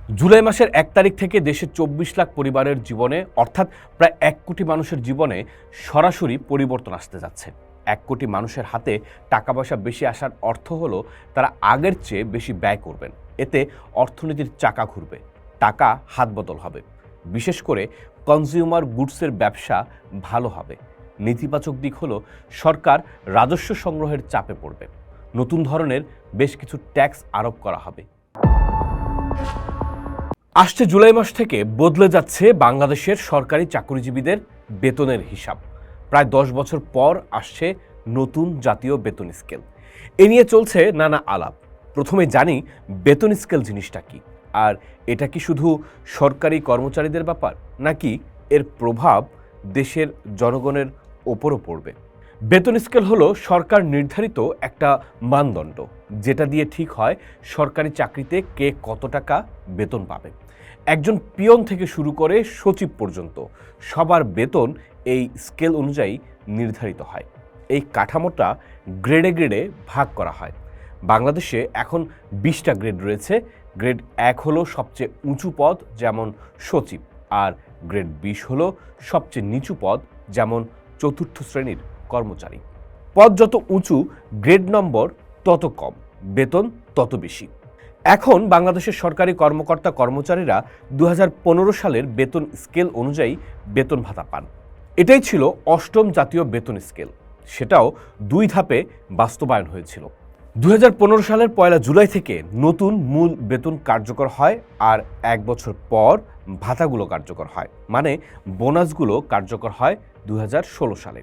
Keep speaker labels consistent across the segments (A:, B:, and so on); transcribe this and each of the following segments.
A: জুলাই মাসের ১ তারিখ থেকে দেশের ২৪ লাখ পরিবারের জীবনে অর্থাৎ প্রায় ১ কোটি মানুষের জীবনে সরাসরি পরিবর্তন আসতে যাচ্ছে। ১ কোটি মানুষের হাতে টাকা পয়সা বেশি আসার অর্থ হলো তারা আগের চেয়ে বেশি ব্যয় করবেন। এতে অর্থনীতির চাকা ঘুরবে, টাকা হাত বদল হবে। বিশেষ করে কনজিউমার গুডসের ব্যবসা ভালো হবে। নেতিবাচক দিক হলো সরকার রাজস্ব সংগ্রহের চাপে পড়বে। নতুন ধরনের বেশ কিছু ট্যাক্স আরোপ করা হবে। আসছে জুলাই মাস থেকে বদলে যাচ্ছে বাংলাদেশের সরকারি চাকরিজীবীদের বেতনের হিসাব। প্রায় ১০ বছর পর আসছে নতুন জাতীয় বেতন স্কেল। এ নিয়ে চলছে নানা আলাপ। প্রথমে জানি বেতন স্কেল জিনিসটা কি, আর এটা কি শুধু সরকারি কর্মচারীদের ব্যাপার, নাকি এর প্রভাব দেশের জনগণের ওপরও পড়বে। বেতন স্কেল হলো সরকার নির্ধারিত একটা মানদণ্ড, যেটা দিয়ে ঠিক হয় সরকারি চাকরিতে কে কত টাকা বেতন পাবে। একজন পিয়ন থেকে শুরু করে সচিব পর্যন্ত সবার বেতন এই স্কেল অনুযায়ী নির্ধারিত হয়। এই কাঠামোটা গ্রেডে গ্রেডে ভাগ করা হয়। বাংলাদেশে এখন ২০টা গ্রেড রয়েছে। গ্রেড ১ হলো সবচেয়ে উঁচু পদ, যেমন সচিব, আর গ্রেড ২০ হলো সবচেয়ে নিচু পদ, যেমন চতুর্থ শ্রেণীর কর্মচারী। পদ যত উঁচু, গ্রেড নম্বর তত কম, বেতন তত বেশি। এখন বাংলাদেশের সরকারি কর্মকর্তা কর্মচারীরা ২০১৫ সালের বেতন স্কেল অনুযায়ী বেতন ভাতা পান। এটাই ছিল ৮ম জাতীয় বেতন স্কেল। সেটাও ২ ধাপে বাস্তবায়ন হয়েছিল। ২০১৫ সালের ১ জুলাই থেকে নতুন মূল বেতন কার্যকর হয়, আর ১ বছর পর ভাতাগুলো কার্যকর হয়, মানে বোনাসগুলো কার্যকর হয় ২০১৬ সালে।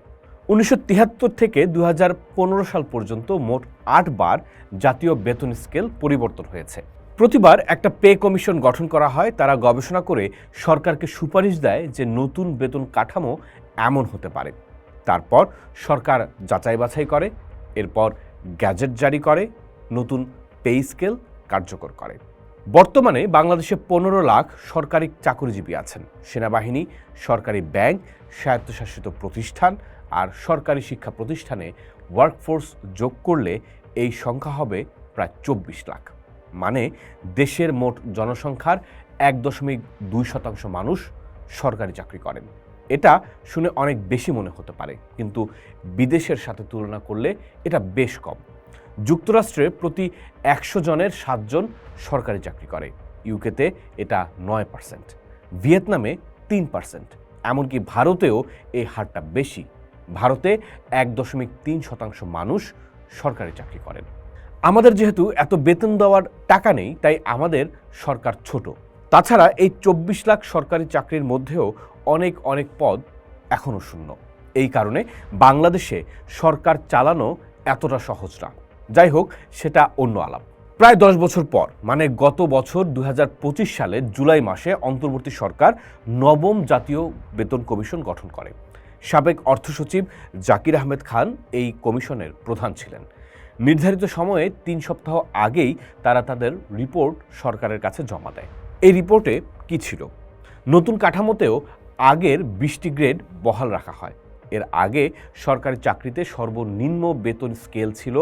A: ১৯৭৩ থেকে ২০১৫ সাল পর্যন্ত মোট ৮ বার জাতীয় বেতন স্কেল পরিবর্তন হয়েছে। প্রতিবার একটা পে কমিশন গঠন করা হয়। তারা গবেষণা করে সরকারকে সুপারিশ দেয় যে নতুন বেতন কাঠামো এমন হতে পারে। তারপর সরকার যাচাই বাছাই করে, এরপর গ্যাজেট জারি করে, নতুন পে স্কেল কার্যকর করে। বর্তমানে বাংলাদেশে ১৫ লাখ সরকারি চাকরিজীবী আছেন। সেনাবাহিনী, সরকারি ব্যাংক, স্বায়ত্তশাসিত প্রতিষ্ঠান আর সরকারি শিক্ষা প্রতিষ্ঠানে ওয়ার্কফোর্স যোগ করলে এই সংখ্যা হবে প্রায় ২৪ লাখ। মানে দেশের মোট জনসংখ্যার ১.২% মানুষ সরকারি চাকরি করেন। এটা শুনে অনেক বেশি মনে হতে পারে, কিন্তু বিদেশের সাথে তুলনা করলে এটা বেশ কম। যুক্তরাষ্ট্রে প্রতি ১০০ জনের ৭ জন সরকারি চাকরি করে। ইউকেতে এটা ৯%, ভিয়েতনামে ৩%, এমনকি ভারতেও এই হারটা বেশি। ভারতে ১.৩% মানুষ সরকারি চাকরি করেন। আমাদের যেহেতু এত বেতন দেওয়ার টাকা নেই, তাই আমাদের সরকার ছোট। তাছাড়া এই ২৪ লাখ সরকারি চাকরির মধ্যেও অনেক অনেক পদ এখনও শূন্য। এই কারণে বাংলাদেশে সরকার চালানো এতটা সহজ না। যাই হোক, সেটা অন্য আলাপ। প্রায় ১০ বছর পর, মানে গত বছর ২০২৫ সালের জুলাই মাসে অন্তর্বর্তী সরকার ৯ম জাতীয় বেতন কমিশন গঠন করে। সাবেক অর্থ সচিব জাকির আহমেদ খান এই কমিশনের প্রধান ছিলেন। নির্ধারিত সময়ে ৩ সপ্তাহ আগেই তারা তাদের রিপোর্ট সরকারের কাছে জমা দেয়। এই রিপোর্টে কি ছিল? নতুন কাঠামোতেও আগের ২০টি গ্রেড বহাল রাখা হয়। এর আগে সরকারি চাকরিতে সর্বনিম্ন বেতন স্কেল ছিল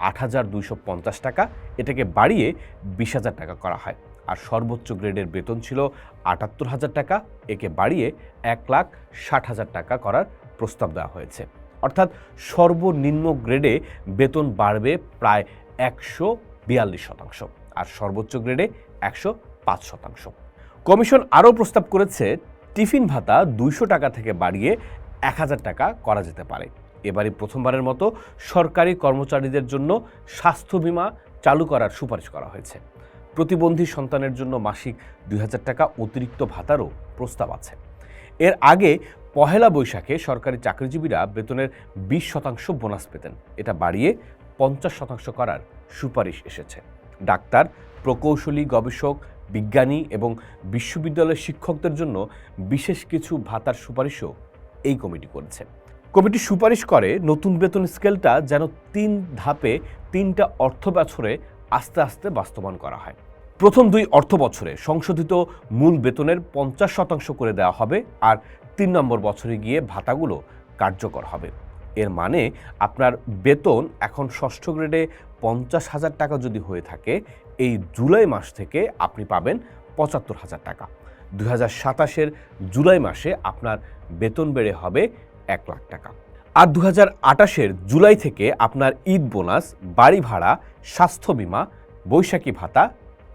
A: ৮,২৫০ টাকা, এটাকে বাড়িয়ে ২০,০০০ টাকা করা হয়। আর সর্বোচ্চ গ্রেডের বেতন ছিল ৭৮,০০০ টাকা, একে বাড়িয়ে ১,৬০,০০০ টাকা করার প্রস্তাব দেওয়া হয়েছে। অর্থাৎ সর্বনিম্ন গ্রেডে বেতন বাড়বে প্রায় ১৪২%, আর সর্বোচ্চ গ্রেডে ১০৫%। কমিশন আরও প্রস্তাব করেছে টিফিন ভাতা ২০০ টাকা থেকে বাড়িয়ে ১,০০০ টাকা করা যেতে পারে। এবারই প্রথমবারের মতো সরকারি কর্মচারীদের জন্য স্বাস্থ্য বীমা চালু করার সুপারিশ করা হয়েছে। প্রতিবন্ধী সন্তানের জন্য মাসিক ২,০০০ টাকা অতিরিক্ত ভাতারও প্রস্তাব আছে। এর আগে পহেলা বৈশাখে সরকারি চাকরিজীবীরা বেতনের ২০% বোনাস পেতেন, এটা বাড়িয়ে ৫০% করার সুপারিশ এসেছে। ডাক্তার, প্রকৌশলী, গবেষক, বিজ্ঞানী এবং বিশ্ববিদ্যালয়ের শিক্ষকদের জন্য বিশেষ কিছু ভাতার সুপারিশও এই কমিটি করেছে। কমিটি সুপারিশ করে নতুন বেতন স্কেলটা যেন ৩ ধাপে ৩টা অর্থ বছরে আস্তে আস্তে বাস্তবায়ন করা হয়। প্রথম ২ অর্থ বছরে সংশোধিত মূল বেতনের ৫০% করে দেওয়া হবে, আর ৩ নম্বর বছরে গিয়ে ভাতাগুলো কার্যকর হবে। এর মানে আপনার বেতন এখন ষষ্ঠ গ্রেডে ৫০,০০০ টাকা যদি হয়ে থাকে, এই জুলাই মাস থেকে আপনি পাবেন 75,000 টাকা। 2027-এর জুলাই মাসে আপনার বেতন বেড়ে হবে 1 লাখ টাকা। আর 2028-এর জুলাই থেকে আপনার ঈদ বোনাস, বাড়ি ভাড়া, স্বাস্থ্য বীমা, বৈশাখী ভাতা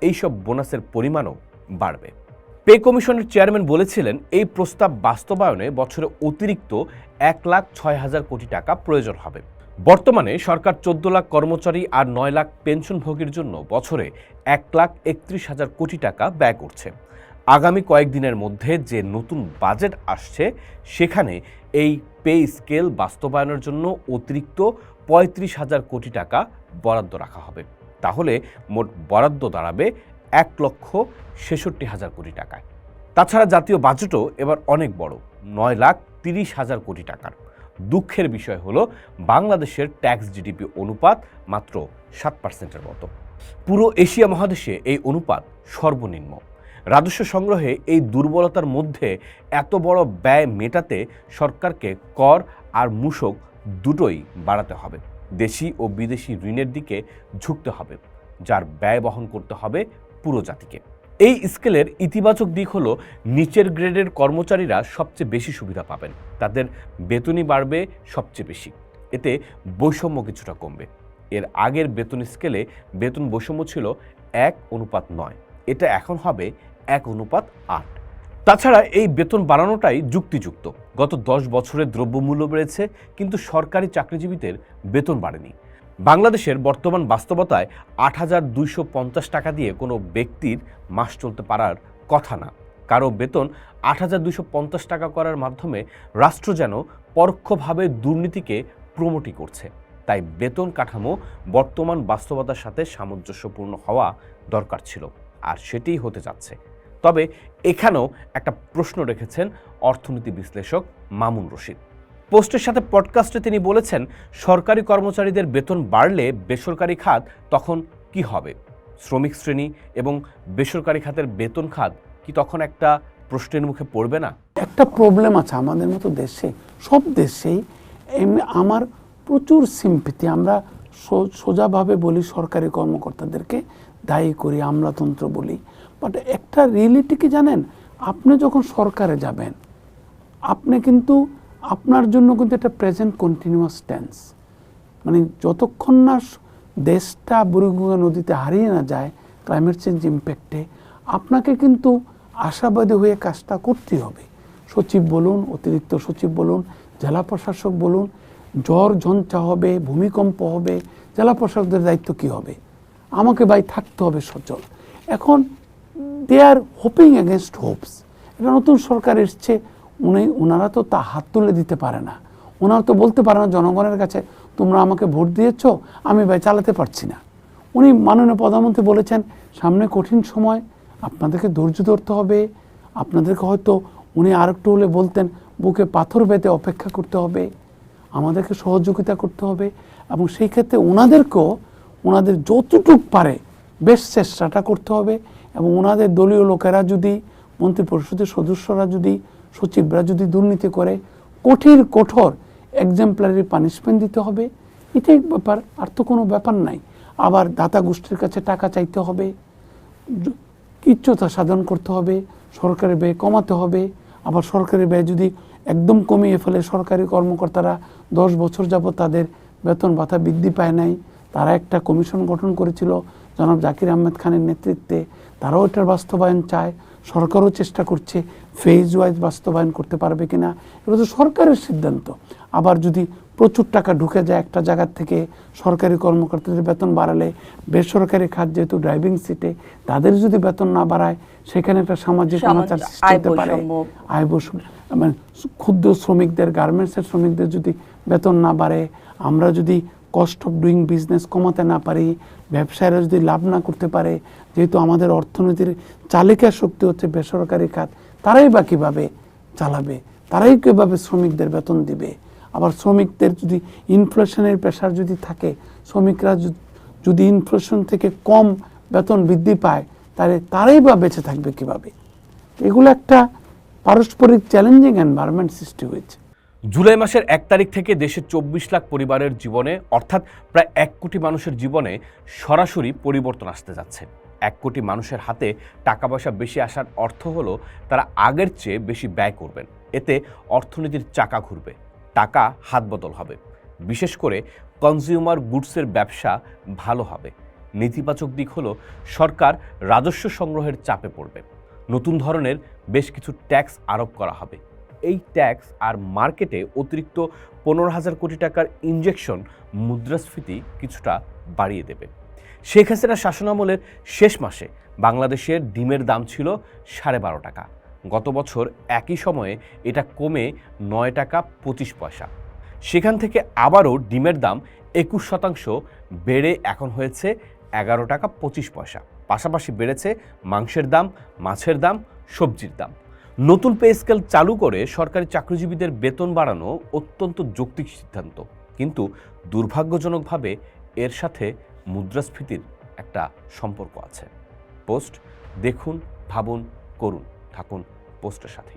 A: এইসব বোনাসের পরিমাণও বাড়বে। পে কমিশনের চেয়ারম্যান বলেছিলেন এই প্রস্তাব বাস্তবায়নে বছরে অতিরিক্ত 1,06,000 কোটি টাকা প্রয়োজন হবে। বর্তমানে সরকার 14 লাখ কর্মচারী আর 9 লাখ পেনশনভোগীর জন্য বছরে 1,31,000 কোটি টাকা ব্যয় করছে। আগামী কয়েকদিনের মধ্যে যে নতুন বাজেট আসছে সেখানে এই পে স্কেল বাস্তবায়নের জন্য অতিরিক্ত 35,000 কোটি টাকা বরাদ্দ রাখা হবে। তাহলে মোট বরাদ্দ দাঁড়াবে 1,66,000 কোটি টাকায়। তাছাড়া জাতীয় বাজেটও এবার অনেক বড়, 9,30,000 কোটি টাকার। দুঃখের বিষয় হলো বাংলাদেশের ট্যাক্স জিডিপি অনুপাত মাত্র 7%-এর মতো। পুরো এশিয়া মহাদেশে এই অনুপাত সর্বনিম্ন। রাজস্ব সংগ্রহে এই দুর্বলতার মধ্যে এত বড় ব্যয় মেটাতে সরকারকে কর আর মূসক দুটোই বাড়াতে হবে। দেশি ও বিদেশি ঋণের দিকে ঝুঁকতে হবে, যার ব্যয় বহন করতে হবে পুরো জাতিকে। এই স্কেলের ইতিবাচক দিক হলো নিচের গ্রেডের কর্মচারীরা সবচেয়ে বেশি সুবিধা পাবেন, তাদের বেতনই বাড়বে সবচেয়ে বেশি। এতে বৈষম্য কিছুটা কমবে। এর আগের বেতন স্কেলে বেতন বৈষম্য ছিল 1:9, এটা এখন হবে 1:8। তাছাড়া এই বেতন বাড়ানোটাই যুক্তিযুক্ত। গত 10 বছরে দ্রব্যমূল্য বেড়েছে, কিন্তু সরকারি চাকরিজীবীদের বেতন বাড়েনি। বাংলাদেশের বর্তমান বাস্তবতায় 8,250 টাকা দিয়ে কোনো ব্যক্তির মাস চলতে পারার কথা না। কারো বেতন 8,250 টাকা করার মাধ্যমে রাষ্ট্র যেন পরোক্ষভাবে দুর্নীতিকে প্রমোটই করছে। তাই বেতন কাঠামো বর্তমান বাস্তবতার সাথে সামঞ্জস্যপূর্ণ হওয়া দরকার ছিল, আর সেটিই হতে যাচ্ছে। তবে এখানেও একটা প্রশ্ন রেখেছেন অর্থনীতি বিশ্লেষক মামুন রশিদ। পোস্টের সাথে পডকাস্টে তিনি বলেছেন, সরকারি কর্মচারীদের বেতন বাড়লে বেসরকারি খাত তখন কি হবে? শ্রমিক শ্রেণী এবং বেসরকারি খাতের বেতন খাত কি তখন একটা প্রশ্নের মুখে পড়বে না?
B: একটা প্রবলেম আছে আমাদের মতো দেশে, সব দেশেই। আমার প্রচুর সিম্পেথি, আমরা সোজাভাবে বলি সরকারি কর্মকর্তাদেরকে দায়ী করি, আমলাতন্ত্র বলি। বাট একটা রিয়েলিটি কি জানেন, আপনি যখন সরকারে যাবেন, আপনি কিন্তু আপনার জন্য কিন্তু একটা প্রেজেন্ট কন্টিনিউয়াস টেন্স, মানে যতক্ষণ না দেশটা বুড়িগঙ্গা নদীতে হারিয়ে না যায় ক্লাইমেট চেঞ্জ ইম্প্যাক্টে, আপনাকে কিন্তু আশাবাদী হয়ে কাজটা করতেই হবে। সচিব বলুন, অতিরিক্ত সচিব বলুন, জেলা প্রশাসক বলুন, ঝড় ঝঞ্ঝা হবে, ভূমিকম্প হবে, জেলা প্রশাসকদের দায়িত্ব কি হবে? আমাকে ভাই থাকতে হবে সচল। এখন দে আর হোপিং এগেনস্ট হোপস। এটা নতুন সরকার এসছে, ওনারা তো তা হাত তুলে দিতে পারে না। ওনারা তো বলতে পারে না জনগণের কাছে, তোমরা আমাকে ভোট দিয়েছ, আমি ভাই চালাতে পারছি না। উনি মাননীয় প্রধানমন্ত্রী বলেছেন, সামনে কঠিন সময়, আপনাদেরকে ধৈর্য ধরতে হবে। আপনাদেরকে হয়তো উনি আরেকটু হলে বলতেন বুকে পাথর বেঁধে অপেক্ষা করতে হবে, আমাদেরকে সহযোগিতা করতে হবে। এবং সেই ক্ষেত্রে ওনাদেরকেও ওনাদের যতটুক পারে বেশ চেষ্টাটা করতে হবে। এবং ওনাদের দলীয় লোকেরা যদি, মন্ত্রী পরিষদের সদস্যরা যদি, সচিবরা যদি দুর্নীতি করে, কঠোর এক্সাম্পলারি পানিশমেন্ট দিতে হবে। এটাই ব্যাপার, আর তো কোনো ব্যাপার নাই। আবার দাতা গোষ্ঠীর কাছে টাকা চাইতে হবে, ইচ্ছতা সাধন করতে হবে, সরকারি ব্যয় কমাতে হবে। আবার সরকারি ব্যয় যদি একদম কমিয়ে ফেলে, সরকারি কর্মকর্তারা 10 বছর যাবত তাদের বেতন ভাতা বৃদ্ধি পায় নাই, তারা একটা কমিশন গঠন করেছিল জনাব জাকির আহমেদ খানের নেতৃত্বে, তারাও এটার বাস্তবায়ন চায়। সরকারও চেষ্টা করছে ফেজ ওয়াইজ বাস্তবায়ন করতে পারবে কিনা, এটা তো সরকারের সিদ্ধান্ত। আবার যদি প্রচুর টাকা ঢুকে যায় একটা জায়গার থেকে, সরকারি কর্মকর্তাদের বেতন বাড়ালে বেসরকারি খাত যেহেতু ড্রাইভিং সিটে, তাদের যদি বেতন না বাড়ায়, সেখানে একটা সামাজিক অনাচার সৃষ্টি হতে পারে। আয় বৈষম্য, মানে ক্ষুদ্র শ্রমিকদের, গার্মেন্টসের শ্রমিকদের যদি বেতন না বাড়ে, আমরা যদি কস্ট অফ ডুইং বিজনেস কমাতে না পারি, ব্যবসায়ীরা যদি লাভ না করতে পারে, যেহেতু আমাদের অর্থনীতির চালিকা শক্তি হচ্ছে বেসরকারি খাত, তারাই বা কীভাবে চালাবে? তারাই কীভাবে শ্রমিকদের বেতন দিবে? আবার শ্রমিকদের যদি ইনফ্লেশনের প্রেশার যদি থাকে, শ্রমিকরা যদি ইনফ্লেশন থেকে কম বেতন বৃদ্ধি পায়, তাহলে তারাই বা বেঁচে থাকবে কীভাবে? এগুলো একটা পারস্পরিক চ্যালেঞ্জিং এনভায়রনমেন্ট সৃষ্টি হয়েছে।
A: জুলাই মাসের 1 তারিখ থেকে দেশের 24 লাখ পরিবারের জীবনে, অর্থাৎ প্রায় 1 কোটি মানুষের জীবনে সরাসরি পরিবর্তন আসতে যাচ্ছে। 1 কোটি মানুষের হাতে টাকা পয়সা বেশি আসার অর্থ হলো তারা আগের চেয়ে বেশি ব্যয় করবেন। এতে অর্থনীতির চাকা ঘুরবে, টাকা হাত বদল হবে, বিশেষ করে কনজিউমার গুডসের ব্যবসা ভালো হবে। নেতিবাচক দিক হলো সরকার রাজস্ব সংগ্রহের চাপে পড়বে। নতুন ধরনের বেশ কিছু ট্যাক্স আরোপ করা হবে। এই ট্যাক্স আর মার্কেটে অতিরিক্ত 15,000 কোটি টাকার ইনজেকশন মুদ্রাস্ফীতি কিছুটা বাড়িয়ে দেবে। শেখ হাসিনার শাসনামলের শেষ মাসে বাংলাদেশের ডিমের দাম ছিল 12.5 টাকা। গত বছর একই সময়ে এটা কমে 9 টাকা 25 পয়সা। সেখান থেকে আবারও ডিমের দাম 21% বেড়ে এখন হয়েছে 11 টাকা 25 পয়সা। পাশাপাশি বেড়েছে মাংসের দাম, মাছের দাম, সবজির দাম। নতুন পে স্কেল চালু করে সরকারি চাকরিজীবীদের বেতন বাড়ানো অত্যন্ত যৌক্তিক সিদ্ধান্ত, কিন্তু দুর্ভাগ্যজনকভাবে এর সাথে মুদ্রাস্ফীতির একটা সম্পর্ক আছে। পোস্ট দেখুন, ভাবুন, করুন, থাকুন পোস্টের সাথে।